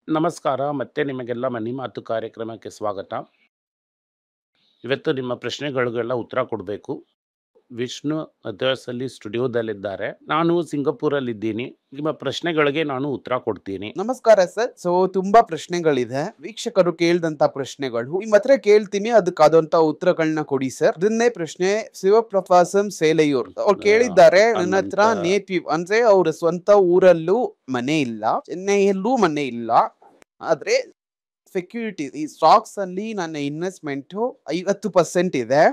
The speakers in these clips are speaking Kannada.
ನಮಸ್ಕಾರ. ಮತ್ತೆ ನಿಮಗೆಲ್ಲ ಮನಿ ಮಾತು ಕಾರ್ಯಕ್ರಮಕ್ಕೆ ಸ್ವಾಗತ. ಇವತ್ತು ನಿಮ್ಮ ಪ್ರಶ್ನೆಗಳಿಗೆಲ್ಲ ಉತ್ತರ ಕೊಡಬೇಕು. ವಿಷ್ಣು ಮದ್ರಾಸಲ್ಲಿ ಸ್ಟುಡಿಯೋದಲ್ಲಿದ್ದಾರೆ. ನಾನು ಸಿಂಗಾಪುರಲ್ಲಿದ್ದೀನಿ. ನಿಮ್ಮ ಪ್ರಶ್ನೆಗಳಿಗೆ ನಾನು ಉತ್ತರ ಕೊಡ್ತೀನಿ. ನಮಸ್ಕಾರ ಸರ್. ತುಂಬಾ ಪ್ರಶ್ನೆಗಳಿದೆ, ವೀಕ್ಷಕರು ಕೇಳಿದಂತ ಪ್ರಶ್ನೆಗಳು ನಿಮ್ಮ ಹತ್ರ ಕೇಳ್ತೀನಿ, ಅದಕ್ಕಾದಂತ ಉತ್ತರಗಳನ್ನ ಕೊಡಿ ಸರ್. ಇದನ್ನೇ ಪ್ರಶ್ನೆ ಶಿವಪ್ರಕಾಶಂ ಸೇಲೆಯೂರ್ ಅವ್ರು ಕೇಳಿದ್ದಾರೆ. ನನ್ನ ಹತ್ರ ನೇಟಿವ್ ಅಂದ್ರೆ ಅವ್ರ ಸ್ವಂತ ಊರಲ್ಲೂ ಮನೆ ಇಲ್ಲ, ಚೆನ್ನೈಯಲ್ಲೂ ಮನೆ ಇಲ್ಲ, ಆದ್ರೆ ಸೆಕ್ಯೂರಿಟಿ ಈ ಸ್ಟಾಕ್ಸ್ ಅಲ್ಲಿ ನನ್ನ ಇನ್ವೆಸ್ಟ್ಮೆಂಟ್ 50% ಇದೆ.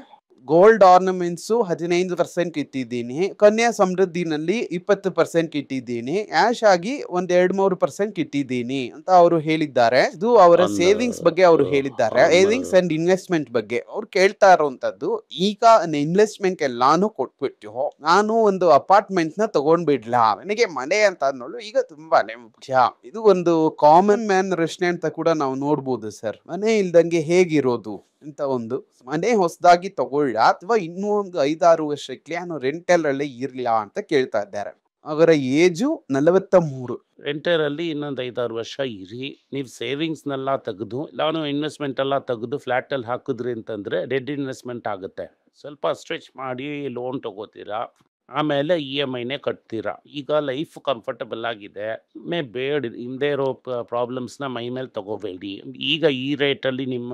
ಗೋಲ್ಡ್ ಆರ್ನಮೆಂಟ್ಸ್ 15% ಇಟ್ಟಿದ್ದೀನಿ. ಕನ್ಯಾ ಸಮೃದ್ಧಿನಲ್ಲಿ 20% ಇಟ್ಟಿದ್ದೀನಿ. ಆಶ್ ಆಗಿ 2-3% ಇಟ್ಟಿದ್ದೀನಿ ಅಂತ ಅವರು ಹೇಳಿದ್ದಾರೆ. ಇದು ಅವರ ಸೇವಿಂಗ್ಸ್ ಬಗ್ಗೆ ಅವರು ಹೇಳಿದ್ದಾರೆ, ಸೇವಿಂಗ್ಸ್ ಅಂಡ್ ಇನ್ವೆಸ್ಟ್ಮೆಂಟ್ ಬಗ್ಗೆ ಅವ್ರು ಕೇಳ್ತಾ ಇರುವಂತದ್ದು. ಈಗ ಇನ್ವೆಸ್ಟ್ಮೆಂಟ್ ಎಲ್ಲಾನು ಕೊಟ್ಬಿಟ್ಟು ನಾನು ಒಂದು ಅಪಾರ್ಟ್ಮೆಂಟ್ ನ ತಗೊಂಡ್ಬಿಡ್ಲಾ, ನನಗೆ ಮನೆ ಅಂತ ಅನ್ನೋದು ಈಗ ತುಂಬಾನೇ ಮುಖ್ಯ. ಇದು ಒಂದು ಕಾಮನ್ ಮ್ಯಾನ್ ಪ್ರಶ್ನೆ ಅಂತ ಕೂಡ ನಾವು ನೋಡ್ಬೋದು ಸರ್. ಮನೆ ಇಲ್ದಂಗೆ ಹೇಗಿರೋದು ಅಂತ. ಒಂದು ಮನೆ ಹೊಸದಾಗಿ ತಗೊಳ್ಳ ಅಥವಾ ಇನ್ನೂ ಒಂದು 5-6 ವರ್ಷಕ್ಕೆ ನಾನು ರೆಂಟಲ್ ಅಲ್ಲೇ ಇರ್ಲಾ ಅಂತ ಕೇಳ್ತಾ ಇದ್ದಾರೆ. ಅವರ ಏಜು 43. ರೆಂಟರಲ್ಲಿ ಇನ್ನೊಂದು 5-6 ವರ್ಷ ಇರಿ. ನೀವು ಸೇವಿಂಗ್ಸ್ನೆಲ್ಲ ತೆಗೆದು ನಾನು ಇನ್ವೆಸ್ಟ್ಮೆಂಟ್ ಎಲ್ಲ ತೆಗೆದು ಫ್ಲ್ಯಾಟಲ್ಲಿ ಹಾಕಿದ್ರಿ ಅಂತಂದರೆ ಡೆಡ್ ಇನ್ವೆಸ್ಟ್ಮೆಂಟ್ ಆಗುತ್ತೆ. ಸ್ವಲ್ಪ ಸ್ಟ್ರೆಚ್ ಮಾಡಿ ಲೋನ್ ತಗೋತೀರಾ, ಆಮೇಲೆ EMIನೇ ಕಟ್ತೀರಾ. ಈಗ ಲೈಫ್ ಕಂಫರ್ಟಬಲ್ ಆಗಿದೆ, ಬೇಡ ಹಿಂದೆ ಇರೋ ಪ್ರಾಬ್ಲಮ್ಸ್ನ ಮೈ ಮೇಲೆ ತಗೋಬೇಡಿ. ಈಗ ಈ ರೇಟಲ್ಲಿ ನಿಮ್ಮ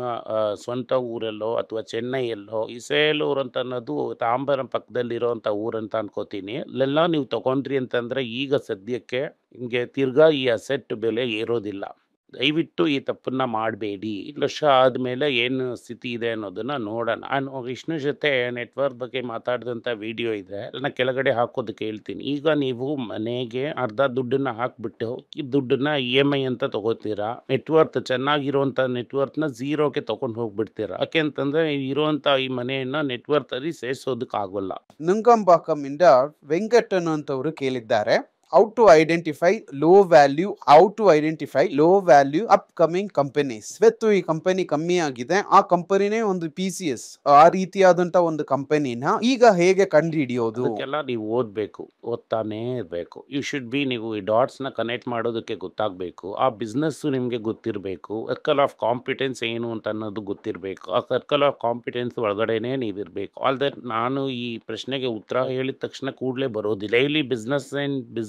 ಸ್ವಂತ ಊರಲ್ಲೋ ಅಥವಾ ಚೆನ್ನೈಯಲ್ಲೋ, ಈ ಸೇಲೂರು ಅಂತ ಅನ್ನೋದು ತಾಂಬರಂ ಪಕ್ಕದಲ್ಲಿರೋಂಥ ಊರಂತ ಅನ್ಕೋತೀನಿ, ಅಲ್ಲೆಲ್ಲ ನೀವು ತಗೊಂಡ್ರಿ ಅಂತಂದರೆ ಈಗ ಸದ್ಯಕ್ಕೆ ನಿಮಗೆ ತಿರ್ಗಾ ಈ ಅಸೆಟ್ ಬೆಲೆ ಏರೋದಿಲ್ಲ. ದಯವಿಟ್ಟು ಈ ತಪ್ಪನ್ನ ಮಾಡಬೇಡಿ. 2 ವರ್ಷ ಆದಮೇಲೆ ಏನು ಸ್ಥಿತಿ ಇದೆ ಅನ್ನೋದನ್ನ ನೋಡೋಣ. ನಾನು ವಿಷ್ಣು ಜೊತೆ ನೆಟ್ವರ್ಕ್ ಬಗ್ಗೆ ಮಾತಾಡಿದಂಥ ವಿಡಿಯೋ ಇದೆ, ಅದನ್ನ ಕೆಳಗಡೆ ಹಾಕೋದಕ್ಕೆ ಹೇಳ್ತೀನಿ. ಈಗ ನೀವು ಮನೆಗೆ ಅರ್ಧ ದುಡ್ಡನ್ನ ಹಾಕ್ಬಿಟ್ಟು ಈ ದುಡ್ಡನ್ನ EMI ಅಂತ ತಗೋತೀರಾ. ನೆಟ್ವರ್ತ್ ಚೆನ್ನಾಗಿರುವಂಥ ನೆಟ್ವರ್ತ್ನ ಝೀರೋಗೆ ತಗೊಂಡು ಹೋಗ್ಬಿಡ್ತೀರಾ. ಯಾಕೆಂತಂದ್ರೆ ಇರುವಂಥ ಈ ಮನೆಯನ್ನ ನೆಟ್ವರ್ತ್ ಅಲ್ಲಿ ಸೇರಿಸೋದಕ್ಕೆ ಆಗೋಲ್ಲ. ನುಂಗಂಬಾಕಂ ಇಂದ ವೆಂಕಟನ್ ಅಂತವರು ಕೇಳಿದ್ದಾರೆ, how to identify low value upcoming companies. ಇವತ್ತು ಈ ಕಂಪನಿ ಕಮ್ಮಿ ಆಗಿದೆ, ಆ ಕಂಪನಿನೇ ಒಂದು PCS ಆ ರೀತಿಯಾದಂತ ಒಂದು ಕಂಪನಿನ ಈಗ ಹೇಗೆ ಕಂಡುಹಿಡಿಯೋದು? ಅದಕ್ಕೆಲ್ಲ ನೀವು ಓದ್ತಾನೇ ಇರಬೇಕು. ಯು ಶುಡ್ ಬಿ, ನೀವು ಈ ಡಾಟ್ಸ್ನ ಕನೆಕ್ಟ್ ಮಾಡೋದಕ್ಕೆ ಗೊತ್ತಾಗಬೇಕು. ಆ ಬಿಸ್ನೆಸ್ಸು ನಿಮಗೆ ಗೊತ್ತಿರಬೇಕು. ಸರ್ಕಲ್ ಆಫ್ ಕಾಂಪಿಟೆನ್ಸ್ ಏನು ಅಂತ ಅನ್ನೋದು ಗೊತ್ತಿರಬೇಕು. ಆ ಸರ್ಕಲ್ ಆಫ್ ಕಾಂಪಿಟೆನ್ಸ್ ಒಳಗಡೆನೇ ನೀವಿರಬೇಕು. ಆಲ್ದೆ ನಾನು ಈ ಪ್ರಶ್ನೆಗೆ ಉತ್ತರ ಹೇಳಿದ ತಕ್ಷಣ ಕೂಡಲೇ ಬರೋದಿಲ್ಲ. ಡೈಲಿ ಬಿಸ್ನೆಸ್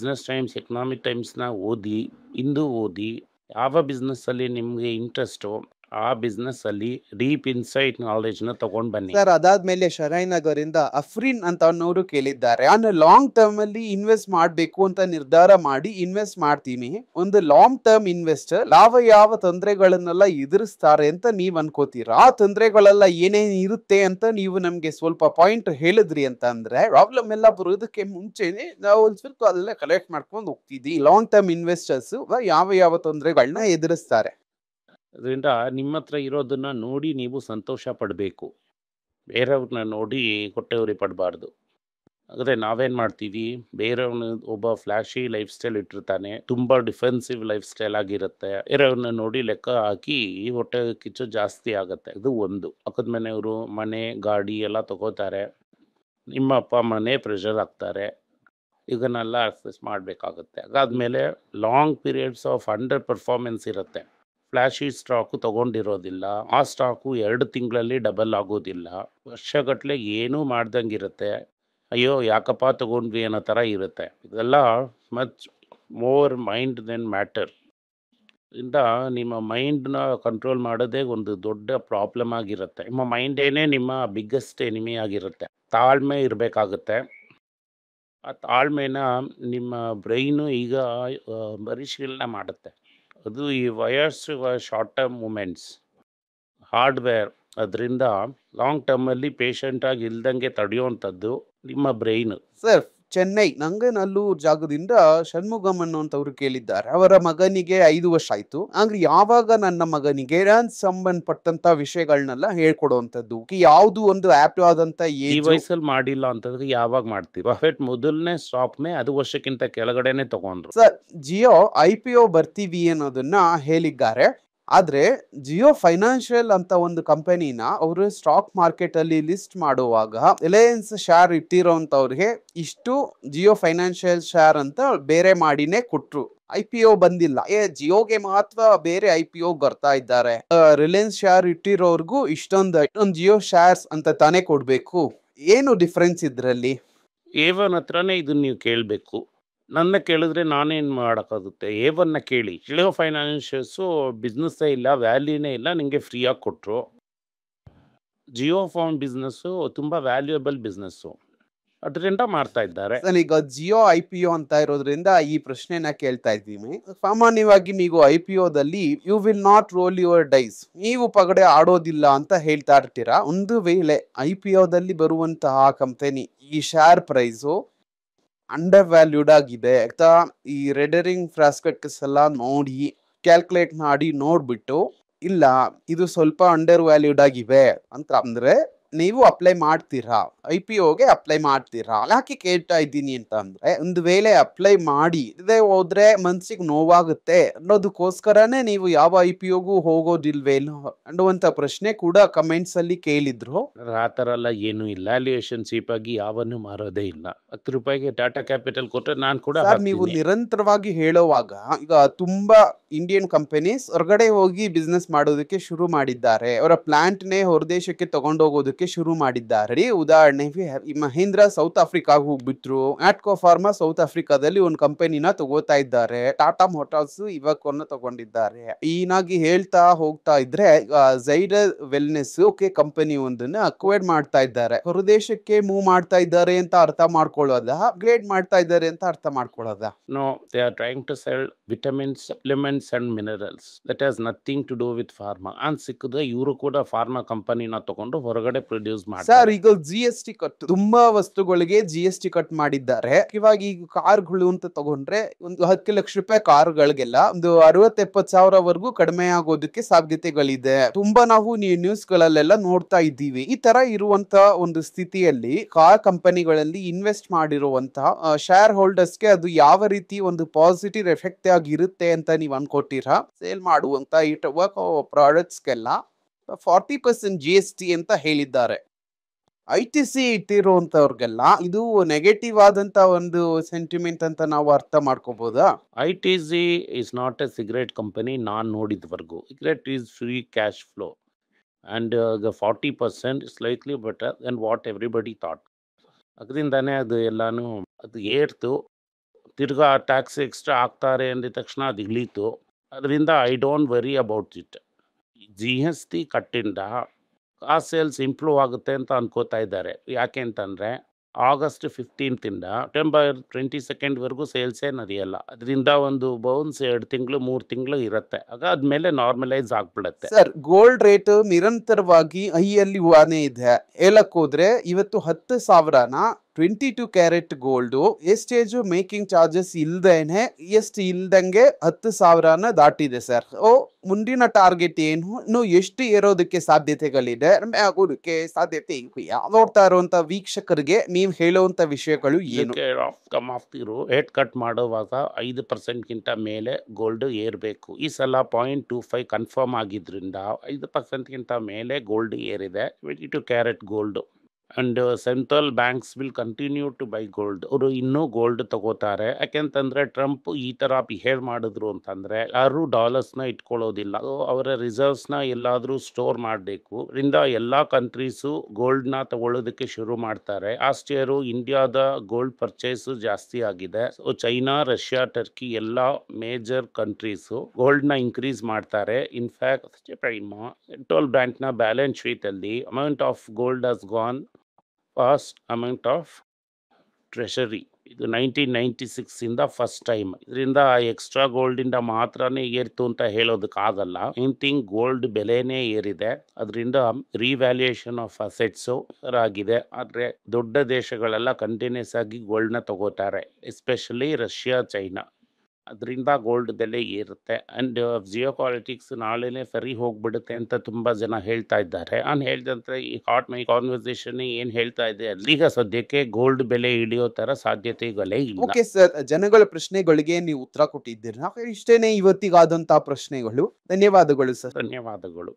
ಟೈಮ್ಸ್, ಎಕನಾಮಿಕ್ ಟೈಮ್ಸ್ನ ಓದಿ, ಇಂದು ಓದಿ, ಯಾವ ಬಿಸ್ನೆಸ್ಸಲ್ಲಿ ನಿಮಗೆ ಇಂಟ್ರೆಸ್ಟು ಆ ಬಿಸ್ನೆಸ್ಸಲ್ಲಿ ಡೀಪ್ ಇನ್ಸೈಟ್ ನಾಲೆಜ್ನ ತಗೊಂಡು ಬನ್ನಿ. ಸರ್, ಅದಾದ್ಮೇಲೆ ಶರೈನಗರ್ ಇಂದ ಅಫ್ರೀನ್ ಅಂತ ಅನ್ನೋರು ಕೇಳಿದ್ದಾರೆ, ನಾನು ಲಾಂಗ್ ಟರ್ಮ್ ಅಲ್ಲಿ ಇನ್ವೆಸ್ಟ್ ಮಾಡಬೇಕು ಅಂತ ನಿರ್ಧಾರ ಮಾಡಿ ಇನ್ವೆಸ್ಟ್ ಮಾಡ್ತೀನಿ. ಒಂದು ಲಾಂಗ್ ಟರ್ಮ್ ಇನ್ವೆಸ್ಟರ್ ಯಾವ ತೊಂದರೆಗಳನ್ನೆಲ್ಲ ಎದುರಿಸ್ತಾರೆ ಅಂತ ನೀವ್ ಅನ್ಕೋತೀರಾ? ಆ ತೊಂದರೆಗಳೆಲ್ಲ ಏನೇನ್ ಇರುತ್ತೆ ಅಂತ ನೀವು ನಮ್ಗೆ ಸ್ವಲ್ಪ ಪಾಯಿಂಟ್ ಹೇಳಿದ್ರಿ ಅಂತ ಅಂದ್ರೆ ಪ್ರಾಬ್ಲಮ್ ಎಲ್ಲ ಬರೋದಕ್ಕೆ ಮುಂಚೆನೆ ನಾವು ಒಂದ್ ಸ್ವಲ್ಪ ಅದೆಲ್ಲ ಕಲೆಕ್ಟ್ ಮಾಡ್ಕೊಂಡು ಹೋಗ್ತಿದ್ವಿ. ಲಾಂಗ್ ಟರ್ಮ್ ಇನ್ವೆಸ್ಟರ್ಸ್ ಯಾವ ತೊಂದರೆಗಳನ್ನ ಎದುರಿಸ್ತಾರೆ? ಅದರಿಂದ ನಿಮ್ಮ ಹತ್ರ ಇರೋದನ್ನ ನೋಡಿ ನೀವು ಸಂತೋಷ ಪಡಬೇಕು, ಬೇರೆಯವ್ರನ್ನ ನೋಡಿ ಹೊಟ್ಟೆವ್ರಿ ಪಡಬಾರ್ದು. ಹಾಗಾದರೆ ನಾವೇನು ಮಾಡ್ತೀವಿ, ಬೇರೆಯವ್ರನ್ನ ಒಬ್ಬ ಫ್ಲ್ಯಾಶಿ ಲೈಫ್ ಸ್ಟೈಲ್ ಇಟ್ಟಿರ್ತಾನೆ, ತುಂಬ ಡಿಫೆನ್ಸಿವ್ ಲೈಫ್ ಸ್ಟೈಲ್ ಆಗಿರುತ್ತೆ, ಬೇರೆಯವ್ರನ್ನ ನೋಡಿ ಲೆಕ್ಕ ಹಾಕಿ ಹೊಟ್ಟೆ ಕಿಚ್ಚು ಜಾಸ್ತಿ ಆಗುತ್ತೆ. ಇದು ಒಂದು. ಪಕ್ಕದ ಮನೆಯವರು ಮನೆ ಗಾಡಿ ಎಲ್ಲ ತಗೋತಾರೆ, ನಿಮ್ಮ ಅಪ್ಪ ಅಮ್ಮನೇ ಪ್ರೆಷರ್ ಆಗ್ತಾರೆ, ಇದನ್ನೆಲ್ಲ ಅಕ್ಸೆಸ್ ಮಾಡಬೇಕಾಗುತ್ತೆ. ಅದಾದಮೇಲೆ long periods of under performance ಇರುತ್ತೆ. ಫ್ಲ್ಯಾಶಿ ಸ್ಟಾಕು ತೊಗೊಂಡಿರೋದಿಲ್ಲ, ಆ ಸ್ಟಾಕು 2 ತಿಂಗಳಲ್ಲಿ ಡಬಲ್ ಆಗೋದಿಲ್ಲ, ವರ್ಷಗಟ್ಟಲೆ ಏನೂ ಮಾಡ್ದಂಗಿರುತ್ತೆ. ಅಯ್ಯೋ ಯಾಕಪ್ಪ ತೊಗೊಂಡ್ವಿ ಅನ್ನೋ ಥರ ಇರುತ್ತೆ. ಇದೆಲ್ಲ much more mind than matter. ಇಂದ ನಿಮ್ಮ ಮೈಂಡ್ನ ಕಂಟ್ರೋಲ್ ಮಾಡೋದೇ ಒಂದು ದೊಡ್ಡ ಪ್ರಾಬ್ಲಮ್ ಆಗಿರುತ್ತೆ. ನಿಮ್ಮ ಮೈಂಡೇನೇ ನಿಮ್ಮ ಬಿಗ್ಗೆಸ್ಟ್ ಎನಿಮಿ ಆಗಿರುತ್ತೆ. ತಾಳ್ಮೆ ಇರಬೇಕಾಗುತ್ತೆ. ಆ ತಾಳ್ಮೆನ ನಿಮ್ಮ ಬ್ರೈನು ಈಗ ಪರಿಶೀಲನೆ ಮಾಡುತ್ತೆ. ಅದು ಈ wires short term moments hardware. ಅದರಿಂದ ಲಾಂಗ್ ಟರ್ಮಲ್ಲಿ ಪೇಷಂಟಾಗಿ ಇಲ್ದಂಗೆ ತಡೆಯುವಂಥದ್ದು ನಿಮ್ಮ ಬ್ರೈನ್. ಸರ್, ಚೆನ್ನೈ ನಂಗನಲ್ಲೂರು ಜಾಗದಿಂದ ಷಣ್ಮುಗಂ ಅನ್ನುವಂಥವ್ರು ಕೇಳಿದ್ದಾರೆ, ಅವರ ಮಗನಿಗೆ 5 ವರ್ಷ ಆಯ್ತು, ಅಂದ್ರೆ ಯಾವಾಗ ನನ್ನ ಮಗನಿಗೆ ಸಂಬಂಧಪಟ್ಟಂತ ವಿಷಯಗಳನ್ನೆಲ್ಲ ಹೇಳ್ಕೊಡುವಂಥದ್ದು, ಯಾವ್ದು ಒಂದು ಆಪ್ ಆದಂತ ಈ ವಯಸ್ಸಲ್ಲಿ ಮಾಡಿಲ್ಲ ಅಂತಂದ್ರೆ ಯಾವಾಗ ಮಾಡ್ತೀವಿ? ಬಫೆಟ್ ಮೊದಲನೇ ಸ್ಟಾಪ್ನೇ 10 ವರ್ಷಕ್ಕಿಂತ ಕೆಳಗಡೆನೆ ತಗೊಂಡ್ರು. ಸರ್, ಜಿಯೋ IPO ಬರ್ತೀವಿ ಅನ್ನೋದನ್ನ ಹೇಳಿದ್ದಾರೆ. ಆದ್ರೆ ಜಿಯೋ ಫೈನಾನ್ಷಿಯಲ್ ಅಂತ ಒಂದು ಕಂಪನಿನ ಅವರು ಸ್ಟಾಕ್ ಮಾರ್ಕೆಟ್ ಅಲ್ಲಿ ಲಿಸ್ಟ್ ಮಾಡುವಾಗ ರಿಲಯನ್ಸ್ ಶೇರ್ ಇಟ್ಟಿರೋಂಥವ್ರಿಗೆ ಇಷ್ಟು ಜಿಯೋ ಫೈನಾನ್ಷಿಯಲ್ ಶೇರ್ ಅಂತ ಬೇರೆ ಮಾಡಿನೇ ಕೊಟ್ರು. IPO ಬಂದಿಲ್ಲ. ಜಿಯೋಗೆ ಮಾತ್ರ ಬೇರೆ IPO ಬರ್ತಾ ಇದ್ದಾರೆ. ರಿಲಯನ್ಸ್ ಶೇರ್ ಇಟ್ಟಿರೋರ್ಗೂ ಇಷ್ಟೊಂದು ಜಿಯೋ ಶೇರ್ಸ್ ಅಂತ ತಾನೇ ಕೊಡ್ಬೇಕು. ಏನು ಡಿಫರೆನ್ಸ್ ಇದ್ರಲ್ಲಿ? A1 ಹತ್ರನೇ ಇದನ್ನ ನೀವು ಕೇಳಬೇಕು. ನನ್ನ ಕೇಳಿದ್ರೆ ನಾನೇನು ಮಾಡೋಕ್ಕಾಗುತ್ತೆ? A1ನ ಕೇಳಿ. ಜಿಯೋ ಫೈನಾನ್ಷಿಯಲ್ಸು ಬಿಸ್ನೆಸ್ಸೇ ಇಲ್ಲ, ವ್ಯಾಲ್ಯೂನೇ ಇಲ್ಲ, ನಿಮಗೆ ಫ್ರೀಯಾಗಿ ಕೊಟ್ಟರು. ಜಿಯೋ ಫೋನ್ ಬಿಸ್ನೆಸ್ಸು ತುಂಬ ವ್ಯಾಲ್ಯೂಯಬಲ್ ಬಿಸ್ನೆಸ್ಸು, ಅದರಿಂದ ಮಾಡ್ತಾ ಇದ್ದಾರೆ. ಸರ್, ಈಗ ಜಿಯೋ IPO ಅಂತ ಇರೋದ್ರಿಂದ ಈ ಪ್ರಶ್ನೆನ ಕೇಳ್ತಾ ಇದ್ದೀವಿ. ಸಾಮಾನ್ಯವಾಗಿ ನೀವು IPOದಲ್ಲಿ you will not roll your dice, ನೀವು ಪಗಡೆ ಆಡೋದಿಲ್ಲ ಅಂತ ಹೇಳ್ತಾ ಇರ್ತೀರಾ. ಒಂದು ವೇಳೆ IPOದಲ್ಲಿ ಬರುವಂತಹ ಕಂಪನಿ ಈ ಶೇರ್ ಪ್ರೈಸು ಅಂಡರ್ ವ್ಯಾಲ್ಯೂಡ್ ಆಗಿದೆ ಅಂತ ಈ ರೆಡರಿಂಗ್ ಪ್ರಾಸ್ಪೆಕ್ಟಸ್ ಎಲ್ಲ ನೋಡಿ ಕ್ಯಾಲ್ಕುಲೇಟ್ ಮಾಡಿ ನೋಡ್ಬಿಟ್ಟು, ಇಲ್ಲ ಇದು ಸ್ವಲ್ಪ ಅಂಡರ್ ವ್ಯಾಲ್ಯೂಡ್ ಆಗಿವೆ ಅಂತ ಅಂದ್ರೆ ನೀವು ಅಪ್ಲೈ ಮಾಡ್ತೀರಾ, IPOಗೆ ಅಪ್ಲೈ ಮಾಡ್ತೀರಾ? ಯಾಕೆ ಕೇಳ್ತಾ ಇದ್ದೀನಿ ಅಂತ ಅಂದ್ರೆ, ಒಂದು ವೇಳೆ ಅಪ್ಲೈ ಮಾಡಿ ಇದೇ ಹೋದ್ರೆ ಮನ್ಸಿಗೆ ನೋವಾಗುತ್ತೆ ಅನ್ನೋದಕ್ಕೋಸ್ಕರನೇ ನೀವು ಯಾವ IPOಗೂ ಹೋಗೋದಿಲ್ವೇನೋ ಅನ್ನುವಂತ ಪ್ರಶ್ನೆ ಕೂಡ ಕಮೆಂಟ್ಸ್ ಅಲ್ಲಿ ಕೇಳಿದ್ರು. ಆ ಥರ ಎಲ್ಲ ಏನೂ ಇಲ್ಲ. ವ್ಯಾಲ್ಯೂಯೇಷನ್ ಚೀಪ್ ಆಗಿ ಯಾವನ್ನೂ ಮಾರೋದೇ ಇಲ್ಲ. 10 ರೂಪಾಯಿಗೆ ಟಾಟಾ ಕ್ಯಾಪಿಟಲ್ ಕೊಟ್ಟರೆ ನಾನು ಕೂಡ ಸರ್, ನೀವು ಹಾಕ್ತೀನಿ. ನಿರಂತರವಾಗಿ ಹೇಳೋವಾಗ ಈಗ ತುಂಬಾ ಇಂಡಿಯನ್ ಕಂಪನೀಸ್ ಹೊರಗಡೆ ಹೋಗಿ ಬಿಸ್ನೆಸ್ ಮಾಡೋದಕ್ಕೆ ಶುರು ಮಾಡಿದ್ದಾರೆ. ಅವರ ಪ್ಲಾಂಟ್ ನೇ ಹೊರದೇಶಕ್ಕೆ ತಗೊಂಡೋಗೋದಕ್ಕೆ ಶುರು ಮಾಡಿದ್ದಾರೆ. ಉದಾಹರಣೆಗೆ ಈ ಮಹೀಂದ್ರ ಸೌತ್ ಆಫ್ರಿಕಾಗ ಹೋಗ್ಬಿಟ್ರು. ಆಟ್ಕೋ ಫಾರ್ಮಾ ಸೌತ್ ಆಫ್ರಿಕಾದಲ್ಲಿ ಒಂದು ಕಂಪನಿನ ತಗೋತಾ ಇದ್ದಾರೆ. ಟಾಟಾ ಮೋಟಾರ್ಸ್ ಇವಾಗನ್ನ ತಗೊಂಡಿದ್ದಾರೆ. ಹೀನಾಗಿ ಹೇಳ್ತಾ ಹೋಗ್ತಾ ಇದ್ರೆ ಝೈಡಸ್ ವೆಲ್ನೆಸ್ ಕಂಪನಿ ಒಂದನ್ನ ಅಕ್ವೈರ್ ಮಾಡ್ತಾ ಇದ್ದಾರೆ. ಹೊರದೇಶಕ್ಕೆ ಮೂವ್ ಮಾಡ್ತಾ ಇದ್ದಾರೆ ಅಂತ ಅರ್ಥ ಮಾಡ್ಕೊಳ್ಳೋದ, ಅಪ್ಗ್ರೇಡ್ ಮಾಡ್ತಾ ಇದ್ದಾರೆ ಅಂತ ಅರ್ಥ ಮಾಡ್ಕೊಳ್ಳೋದ? No, they are trying to sell vitamins, supplements and minerals. That has nothing to do with pharma. And ಸಿಕ್ಕಿದ್ರೆ ಇವರು ಕೂಡ ಫಾರ್ಮಾ ಕಂಪನಿನ ತಗೊಂಡು ಹೊರಗಡೆ ಪ್ರೊಡ್ಯೂಸ್ ಸರ್, ಮಾಡ್ತಾರೆ. ಈಗ GST ಕಟ್, ತುಂಬಾ ವಸ್ತುಗಳಿಗೆ GST ಕಟ್ ಮಾಡಿದ್ದಾರೆ. ಇವಾಗ ಈಗ ಕಾರ್ಗಳು ಅಂತ ತಗೊಂಡ್ರೆ ಒಂದು 10 ಲಕ್ಷ ರೂಪಾಯಿ ಕಾರ್ಗಳಿಗೆಲ್ಲ ಒಂದು 60-70 ಸಾವಿರವರೆಗೂ ಕಡಿಮೆ ಆಗೋದಕ್ಕೆ ಸಾಧ್ಯತೆಗಳಿದೆ. ತುಂಬಾ ನಾವು ನ್ಯೂಸ್ ಗಳಲ್ಲೆಲ್ಲ ನೋಡ್ತಾ ಇದ್ದೀವಿ. ಈ ತರ ಇರುವಂತ ಒಂದು ಸ್ಥಿತಿಯಲ್ಲಿ ಕಾರ್ ಕಂಪನಿಗಳಲ್ಲಿ ಇನ್ವೆಸ್ಟ್ ಮಾಡಿರುವಂತ ಶೇರ್ ಹೋಲ್ಡರ್ಸ್ಗೆ ಅದು ಯಾವ ರೀತಿ ಒಂದು ಪಾಸಿಟಿವ್ ಎಫೆಕ್ಟ್ ಆಗಿರುತ್ತೆ ಅಂತ ನೀವು ಅನ್ಕೋತೀರಾ? ಸೇಲ್ ಮಾಡುವಂತ ಈ ಟೊಬ್ಯಾಕೋ ಪ್ರಾಡಕ್ಟ್ಸ್ಗೆಲ್ಲ 40% GST ಅಂತ ಹೇಳಿದ್ದಾರೆ. ITC ಇಟ್ಟಿರುವಂತವ್ರಿಗೆಲ್ಲ ಇದು ನೆಗೆಟಿವ್ ಆದಂತ ಒಂದು ಸೆಂಟಿಮೆಂಟ್ ಅಂತ ನಾವು ಅರ್ಥ ಮಾಡ್ಕೋಬಹುದಾ? ITC is not a cigarette company ನಾನು ನೋಡಿದವರೆಗೂ. Cigarette is free cash flow and the 40% is slightly better than what everybody thought. ಅದರಿಂದಾನೇ ಅದು ಎಲ್ಲಾನು ಅದು ಏರ್ತು, ತಿರ್ಗಾ ಟ್ಯಾಕ್ಸ್ ಎಕ್ಸ್ಟ್ರಾ ಹಾಕ್ತಾರೆ ಅಂದಿದ ತಕ್ಷಣ ಅದು ಇಳೀತು. ಅದರಿಂದ I don't worry about it. GST ಕಟ್ಟಿಂದ ಆ ಸೇಲ್ಸ್ ಇಂಪ್ರೂವ್ ಆಗುತ್ತೆ ಅಂತ ಅನ್ಕೋತಾ ಇದ್ದಾರೆ. ಯಾಕೆ ಅಂತಂದರೆ ಆಗಸ್ಟ್ 15 ಸೆಪ್ಟೆಂಬರ್ 22 ಸೇಲ್ಸೇ ನಡೆಯಲ್ಲ. ಅದರಿಂದ ಒಂದು ಬೌನ್ಸ್ 2 ತಿಂಗಳು 3 ತಿಂಗಳು ಇರುತ್ತೆ. ಆಗ ಆದ್ಮೇಲೆ ನಾರ್ಮಲೈಸ್ ಆಗ್ಬಿಡುತ್ತೆ. ಸರ್, ಗೋಲ್ಡ್ ರೇಟ್ ನಿರಂತರವಾಗಿ ಹೈಯಲ್ಲಿ ವಾನೆ ಇದೆ. ಹೇಳಕ್ ಹೋದ್ರೆ ಇವತ್ತು 10,000ನ 22 ಕ್ಯಾರೆಟ್ ಗೋಲ್ಡ್ ಎಸ್ಟೇಜ್ ಮೇಕಿಂಗ್ ಚಾರ್ಜಸ್ ಇಲ್ದೇನೆ ಎಷ್ಟು ಇಲ್ದಂಗೆ 10,000ನ ದಾಟಿದೆ ಸರ್. ಮುಂದಿನ ಟಾರ್ಗೆಟ್ ಏನು, ಇನ್ನು ಎಷ್ಟು ಏರೋದಕ್ಕೆ ಸಾಧ್ಯತೆಗಳಿದೆ, ಆಗೋದಕ್ಕೆ ಸಾಧ್ಯತೆ ಇದೆಯಾ? ನೋಡ್ತಾ ಇರುವಂತ ವೀಕ್ಷಕರಿಗೆ ನೀವು ಹೇಳುವಂತ ವಿಷಯಗಳು ಏನು? Come of the rate cut ಮಾಡುವಾಗ 5%ಗಿಂತ ಮೇಲೆ ಗೋಲ್ಡ್ ಏರಬೇಕು. ಈ ಸಲ 0.25 ಕನ್ಫರ್ಮ್ ಆಗಿದ್ರಿಂದ 5%ಗಿಂತ ಮೇಲೆ ಗೋಲ್ಡ್ ಏರಿದೆ. 22 carat gold. And central banks will continue to buy gold. ಅವರು ಇನ್ನೂ ಗೋಲ್ಡ್ ತಗೋತಾರೆ. ಯಾಕೆಂತಂದ್ರೆ ಟ್ರಂಪ್ ಈ ತರ ಬಿಹೇವ್ ಮಾಡಿದ್ರು ಅಂತಂದ್ರೆ ಯಾರು ಡಾಲರ್ಸ್ನ ಇಟ್ಕೊಳ್ಳೋದಿಲ್ಲ. ಅವರ ರಿಸರ್ವ್ಸ್ನ ಎಲ್ಲಾದ್ರೂ ಸ್ಟೋರ್ ಮಾಡಬೇಕು. ಅದರಿಂದ ಎಲ್ಲಾ ಕಂಟ್ರೀಸು ಗೋಲ್ಡ್ನ ತಗೊಳ್ಳೋದಕ್ಕೆ ಶುರು ಮಾಡ್ತಾರೆ. ಲಾಸ್ಟ್ ಇಯರ್ ಇಂಡಿಯಾದ ಗೋಲ್ಡ್ ಪರ್ಚೇಸ್ ಜಾಸ್ತಿ ಆಗಿದೆ. ಸೊ ಚೈನಾ, ರಷ್ಯಾ, ಟರ್ಕಿ ಎಲ್ಲ ಮೇಜರ್ ಕಂಟ್ರೀಸು ಗೋಲ್ಡ್ನ ಇನ್ಕ್ರೀಸ್ ಮಾಡ್ತಾರೆ. ಇನ್ಫ್ಯಾಕ್ಟ್ ಸೆಂಟ್ರಲ್ ಬ್ಯಾಂಕ್ನ ಬ್ಯಾಲೆನ್ಸ್ ಶೀಟ್ ಅಲ್ಲಿ amount of gold has gone fast amount of treasury. ಇದು 1996 ಫಸ್ಟ್ ಟೈಮ್. ಇದರಿಂದ ಎಕ್ಸ್ಟ್ರಾ ಗೋಲ್ಡಿಂದ ಮಾತ್ರನೇ ಏರಿತು ಅಂತ ಹೇಳೋದಕ್ಕಾಗಲ್ಲ. ಥಿಂಗ್ ಗೋಲ್ಡ್ ಬೆಲೆನೇ ಏರಿದೆ. ಅದರಿಂದ ರಿವ್ಯಾಲ್ಯೂಯೇಷನ್ ಆಫ್ ಅಸೆಟ್ಸು ಆಗಿದೆ. ಆದರೆ ದೊಡ್ಡ ದೇಶಗಳೆಲ್ಲ ಕಂಟಿನ್ಯೂಸ್ ಆಗಿ ಗೋಲ್ಡ್ನ ತಗೋತಾರೆ, ಎಸ್ಪೆಷಲಿ ರಷ್ಯಾ, ಚೈನಾ. ಅದರಿಂದ ಗೋಲ್ಡ್ ಬೆಲೆ ಏರುತ್ತೆ. ಆ್ಯಂಡ್ ಜಿಯೋ ಪಾಲಿಟಿಕ್ಸ್ ನಾಳೆನೇ ಸರಿ ಹೋಗ್ಬಿಡುತ್ತೆ ಅಂತ ತುಂಬ ಜನ ಹೇಳ್ತಾ ಇದ್ದಾರೆ. ನಾನು ಹೇಳ್ದಂತೆ ಈ ಮೈ ಕಾನ್ವರ್ಸೇಷನ್ ಏನು ಹೇಳ್ತಾ ಇದೆ, ಅಲ್ಲಿಗ ಸದ್ಯಕ್ಕೆ ಗೋಲ್ಡ್ ಬೆಲೆ ಇಳಿಯೋ ಥರ ಸಾಧ್ಯತೆಗಳೇ ಇಲ್ಲ. ಓಕೆ ಸರ್, ಜನಗಳ ಪ್ರಶ್ನೆಗಳಿಗೆ ನೀವು ಉತ್ತರ ಕೊಟ್ಟಿದ್ದೀರಾ. ಇಷ್ಟೇನೆ ಇವತ್ತಿಗಾದಂತಹ ಪ್ರಶ್ನೆಗಳು. ಧನ್ಯವಾದಗಳು ಸರ್. ಧನ್ಯವಾದಗಳು.